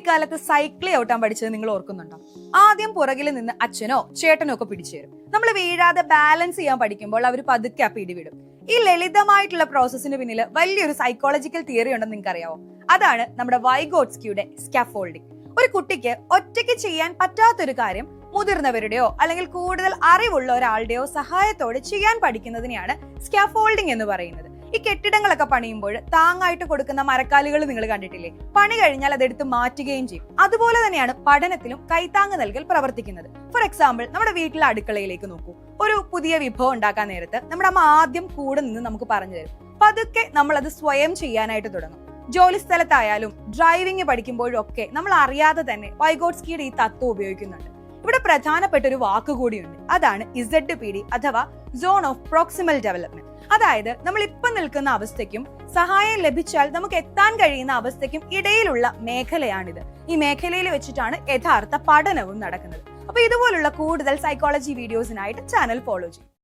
കുട്ടിക്കാലത്ത് സൈക്കിൾ ചവിട്ടാൻ പഠിച്ചത് നിങ്ങൾ ഓർക്കുന്നുണ്ടോ? ആദ്യം പുറകിൽ നിന്ന് അച്ഛനോ ചേട്ടനോ ഒക്കെ പിടിച്ചു തരും. നമ്മൾ വീഴാതെ ബാലൻസ് ചെയ്യാൻ പഠിക്കുമ്പോൾ അവർ പതുക്കെ ആ പിടിവിടും. ഈ ലളിതമായിട്ടുള്ള പ്രോസസ്സിന് പിന്നിൽ വലിയൊരു സൈക്കോളജിക്കൽ തിയറി ഉണ്ടെന്ന് നിങ്ങൾക്ക് അറിയാവോ? അതാണ് നമ്മുടെ വൈഗോട്സ്കിയുടെ സ്കാഫോൾഡിംഗ്. ഒരു കുട്ടിക്ക് ഒറ്റയ്ക്ക് ചെയ്യാൻ പറ്റാത്തൊരു കാര്യം മുതിർന്നവരുടെയോ അല്ലെങ്കിൽ കൂടുതൽ അറിവുള്ള ഒരാളുടെയോ സഹായത്തോടെ ചെയ്യാൻ പഠിക്കുന്നതിനെയാണ് സ്കാഫോൾഡിംഗ് എന്ന് പറയുന്നത്. ഈ കെട്ടിടങ്ങളൊക്കെ പണിയുമ്പോൾ താങ്ങായിട്ട് കൊടുക്കുന്ന മരക്കാലുകൾ നിങ്ങൾ കണ്ടിട്ടില്ലേ? പണി കഴിഞ്ഞാൽ അതെടുത്ത് മാറ്റുകയും ചെയ്യും. അതുപോലെ തന്നെയാണ് പഠനത്തിലും കൈത്താങ്ങ് നൽകൽ പ്രവർത്തിക്കുന്നത്. ഫോർ എക്സാമ്പിൾ, നമ്മുടെ വീട്ടിലെ അടുക്കളയിലേക്ക് നോക്കൂ. ഒരു പുതിയ വിഭവം ഉണ്ടാക്കാൻ നേരത്ത് നമ്മുടെ അമ്മ ആദ്യം കൂടെ നിന്ന് നമുക്ക് പറഞ്ഞു തരും. പതുക്കെ നമ്മൾ അത് സ്വയം ചെയ്യാനായിട്ട് തുടങ്ങും. ജോലി സ്ഥലത്തായാലും ഡ്രൈവിംഗ് പഠിക്കുമ്പോഴും ഒക്കെ നമ്മൾ അറിയാതെ തന്നെ വൈഗോട്സ്കിയുടെ ഈ തത്വം ഉപയോഗിക്കുന്നുണ്ട്. ഇവിടെ പ്രധാനപ്പെട്ട ഒരു വാക്ക് കൂടിയുണ്ട്. അതാണ് ZPD അഥവാ സോൺ ഓഫ് പ്രോക്സിമൽ ഡെവലപ്മെന്റ്. അതായത് നമ്മൾ ഇപ്പം നിൽക്കുന്ന അവസ്ഥയ്ക്കും സഹായം ലഭിച്ചാൽ നമുക്ക് എത്താൻ കഴിയുന്ന അവസ്ഥയ്ക്കും ഇടയിലുള്ള മേഖലയാണിത്. ഈ മേഖലയിൽ വെച്ചിട്ടാണ് യഥാർത്ഥ പഠനവും നടക്കുന്നത്. അപ്പൊ ഇതുപോലുള്ള കൂടുതൽ സൈക്കോളജി വീഡിയോസിനായിട്ട് ചാനൽ ഫോളോ ചെയ്യും.